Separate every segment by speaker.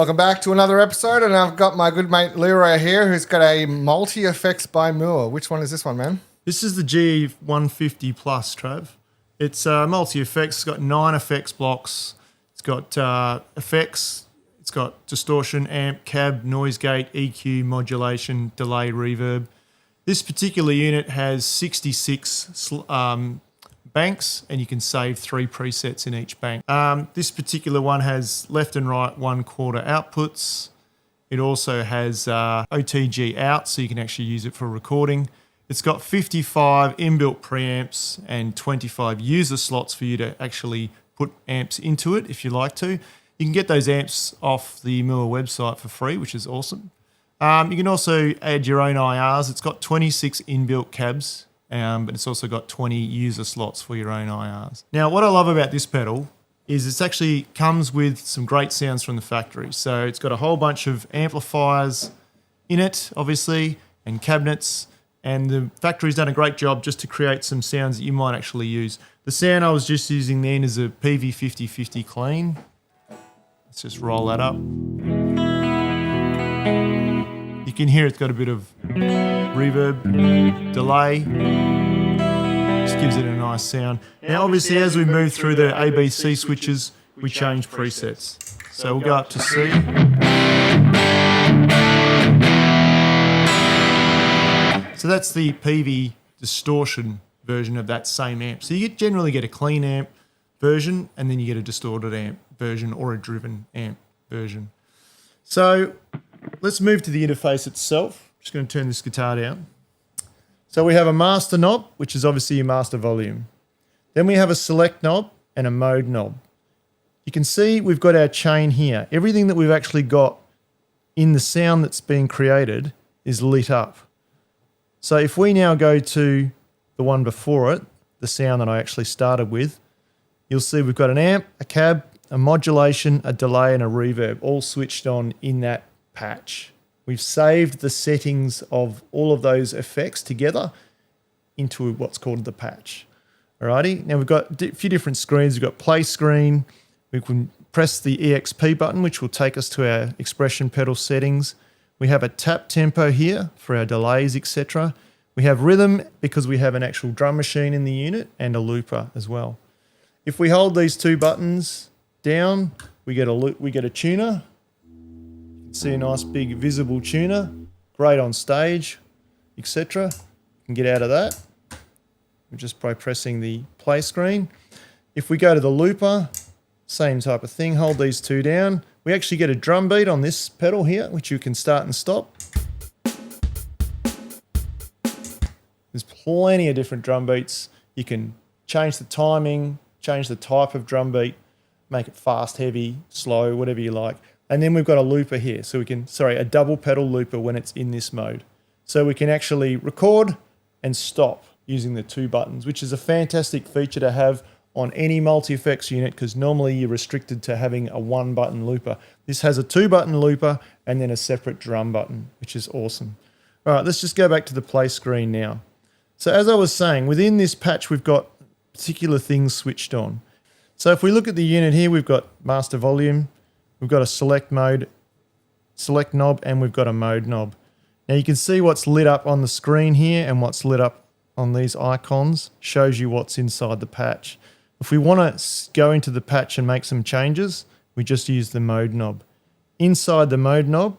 Speaker 1: Welcome back to another episode, and I've got my good mate Leeroy here, who's got a multi-effects by Mooer. Which one is this one, man?
Speaker 2: This is the GE150 Plus, Trav. It's multi-effects. It's got 9 effects blocks. It's got effects. It's got distortion, amp, cab, noise gate, EQ, modulation, delay, reverb. This particular unit has 66 banks, and you can save 3 presets in each bank. This particular one has left and right 1/4 outputs. It also has OTG out, so you can actually use it for recording. It's got 55 inbuilt preamps and 25 user slots for you to actually put amps into it if you like to. You can get those amps off the Mooer website for free, which is awesome. You can also add your own IRs. It's got 26 inbuilt cabs, but it's also got 20 user slots for your own IRs. Now, what I love about this pedal is it actually comes with some great sounds from the factory. So it's got a whole bunch of amplifiers in it, obviously, and cabinets, and the factory's done a great job just to create some sounds that you might actually use. The sound I was just using then is a PV5050 clean. Let's just roll that up. You can hear it's got a bit of reverb, delay. Just gives it a nice sound. Now, obviously, as we move through the ABC switches, we change presets. So we'll go up to C. So that's the PV distortion version of that same amp. So you generally get a clean amp version, and then you get a distorted amp version or a driven amp version. So let's move to the interface itself. Just going to turn this guitar down. So we have a master knob, which is obviously your master volume. Then we have a select knob and a mode knob. You can see we've got our chain here. Everything that we've actually got in the sound that's being created is lit up. So if we now go to the one before it, the sound that I actually started with, you'll see we've got an amp, a cab, a modulation, a delay, and a reverb all switched on in that patch. We've saved the settings of all of those effects together into what's called the patch. Alrighty, now we've got a few different screens. We've got play screen. We can press the EXP button, which will take us to our expression pedal settings. We have a tap tempo here for our delays, etc. We have rhythm because we have an actual drum machine in the unit and a looper as well. If we hold these 2 buttons down, we get a tuner. You can see a nice big visible tuner, great on stage, etc. You can get out of that just by pressing the play screen. If we go to the looper, same type of thing, hold these 2 down. We actually get a drum beat on this pedal here, which you can start and stop. There's plenty of different drum beats. You can change the timing, change the type of drum beat, make it fast, heavy, slow, whatever you like. And then we've got a looper here. So we can, a double pedal looper when it's in this mode. So we can actually record and stop using the 2 buttons, which is a fantastic feature to have on any multi-effects unit, because normally you're restricted to having a 1-button looper. This has a 2-button looper and then a separate drum button, which is awesome. All right, let's just go back to the play screen now. So as I was saying, within this patch, we've got particular things switched on. So if we look at the unit here, we've got master volume, we've got a select mode, select knob, and we've got a mode knob. Now you can see what's lit up on the screen here and what's lit up on these icons shows you what's inside the patch. If we want to go into the patch and make some changes, we just use the mode knob. Inside the mode knob,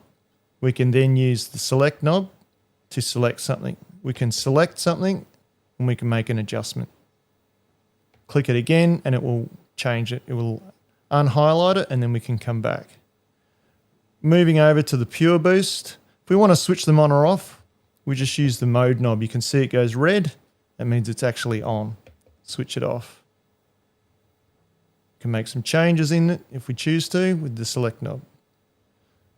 Speaker 2: we can then use the select knob to select something. We can select something and we can make an adjustment. Click it again and it will change it. It will unhighlight it and then we can come back. Moving over to the pure boost, if we want to switch them on or off, we just use the mode knob. You can see it goes red. That means it's actually on. Switch it off. Can make some changes in it if we choose to with the select knob.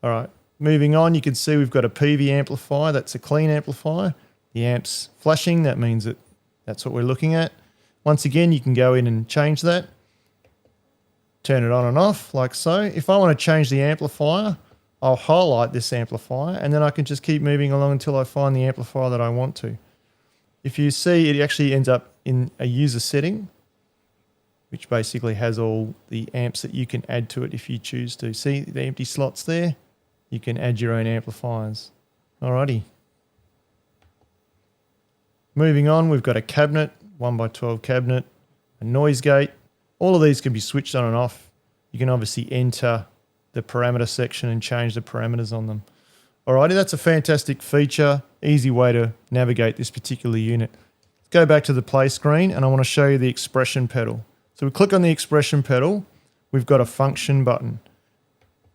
Speaker 2: All right, moving on, you can see we've got a PV amplifier. That's a clean amplifier. The amp's flashing. That means that that's what we're looking at. Once again, you can go in and change that. Turn it on and off like so. If I want to change the amplifier, I'll highlight this amplifier and then I can just keep moving along until I find the amplifier that I want to. If you see, it actually ends up in a user setting. which basically has all the amps that you can add to it if you choose to. See the empty slots there? You can add your own amplifiers. Alrighty. Moving on, we've got a cabinet, 1x12 cabinet, a noise gate. All of these can be switched on and off. You can obviously enter the parameter section and change the parameters on them. Alrighty, that's a fantastic feature, easy way to navigate this particular unit. Let's go back to the play screen and I want to show you the expression pedal. So we click on the expression pedal, we've got a function button.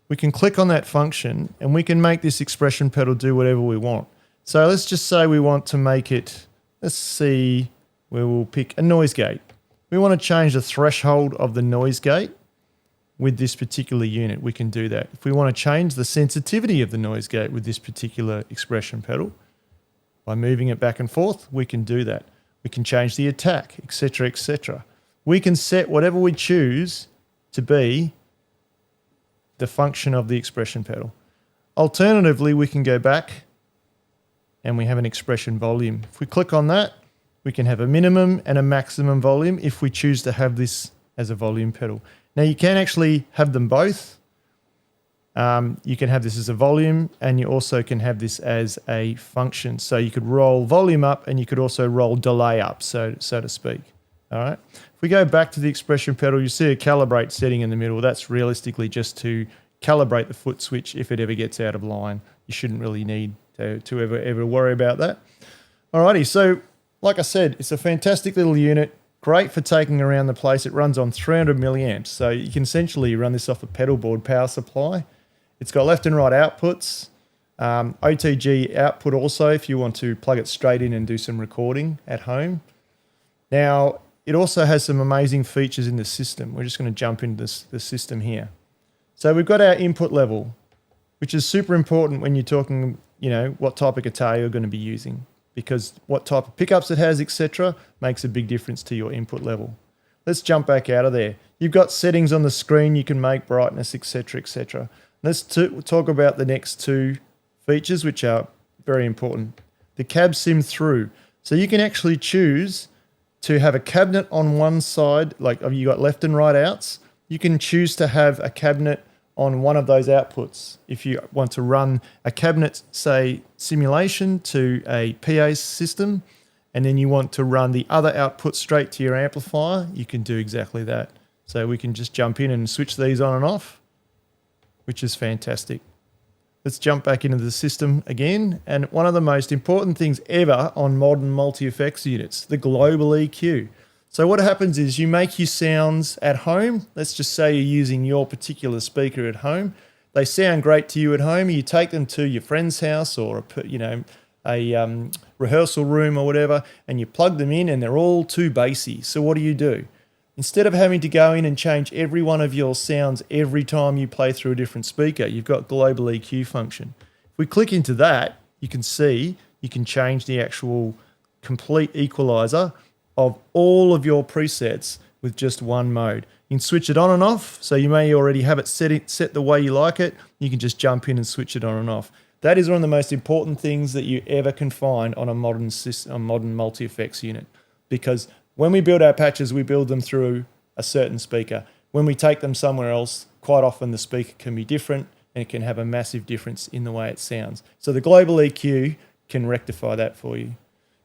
Speaker 2: We can click on that function and we can make this expression pedal do whatever we want. So let's just say we want to make it, let's see, where we'll pick a noise gate. We want to change the threshold of the noise gate with this particular unit. We can do that. If we want to change the sensitivity of the noise gate with this particular expression pedal, by moving it back and forth, we can do that. We can change the attack, etc., etc. We can set whatever we choose to be the function of the expression pedal. Alternatively, we can go back and we have an expression volume. If we click on that, we can have a minimum and a maximum volume if we choose to have this as a volume pedal. Now you can actually have them both. You can have this as a volume and you also can have this as a function. So you could roll volume up and you could also roll delay up, so to speak. All right. If we go back to the expression pedal, you see a calibrate setting in the middle. That's realistically just to calibrate the foot switch if it ever gets out of line. You shouldn't really need to ever worry about that. Alrighty, so like I said, it's a fantastic little unit, great for taking around the place. It runs on 300 milliamps, so you can essentially run this off a pedal board power supply. It's got left and right outputs, OTG output also if you want to plug it straight in and do some recording at home. Now, it also has some amazing features in the system. We're just going to jump into the system here. So we've got our input level, which is super important when you're talking, you know, what type of guitar you're going to be using, because what type of pickups it has, etc., makes a big difference to your input level. Let's jump back out of there. You've got settings on the screen, you can make brightness, etc., etc. Let's talk about the next two features, which are very important. The cab sim through. So you can actually choose to have a cabinet on one side, like you got left and right outs. You can choose to have a cabinet on one of those outputs. If you want to run a cabinet, say, simulation to a PA system, and then you want to run the other output straight to your amplifier, you can do exactly that. So we can just jump in and switch these on and off, which is fantastic. Let's jump back into the system again. And one of the most important things ever on modern multi-effects units, the global EQ. So what happens is you make your sounds at home. Let's just say you're using your particular speaker at home. They sound great to you at home. You take them to your friend's house or a rehearsal room or whatever, and you plug them in and they're all too bassy. So what do? Instead of having to go in and change every one of your sounds every time you play through a different speaker, you've got global EQ function. If we click into that, you can see you can change the actual complete equalizer of all of your presets with just one mode. You can switch it on and off, so you may already have it set the way you like it. You can just jump in and switch it on and off. That is one of the most important things that you ever can find on a modern multi-effects unit, because when we build our patches, we build them through a certain speaker. When we take them somewhere else, quite often the speaker can be different and it can have a massive difference in the way it sounds. So the global EQ can rectify that for you.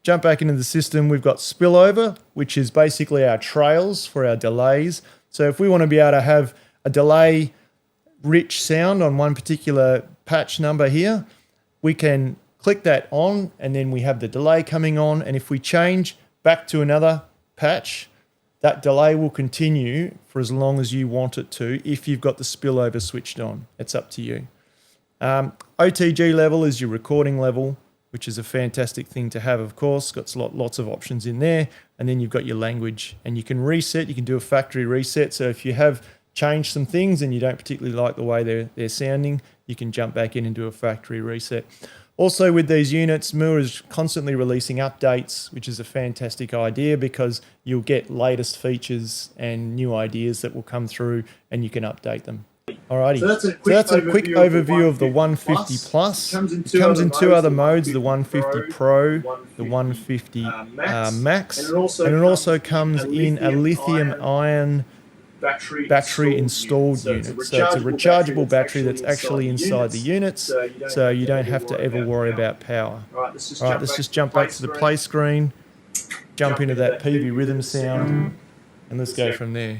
Speaker 2: Jump back into the system, we've got Spillover, which is basically our trails for our delays. So if we want to be able to have a delay-rich sound on one particular patch number here, we can click that on and then we have the delay coming on, and if we change back to another patch, that delay will continue for as long as you want it to if you've got the spillover switched on. It's up to you. OTG level is your recording level, which is a fantastic thing to have, of course. Got lots of options in there. And then you've got your language, and you can reset. You can do a factory reset. So if you have changed some things and you don't particularly like the way they're sounding, you can jump back in and do a factory reset. Also with these units, Mooer is constantly releasing updates, which is a fantastic idea because you'll get latest features and new ideas that will come through and you can update them. Alrighty, so that's a quick overview of the 150 Plus. It comes in two other modes, the 150 Pro, the 150 Max, and it also comes in a lithium-ion battery installed unit. So it's a rechargeable battery that's actually inside the units, so you don't have to ever worry about power. Alright, let's just jump back to the play screen, jump into that PV rhythm sound, and let's go from there.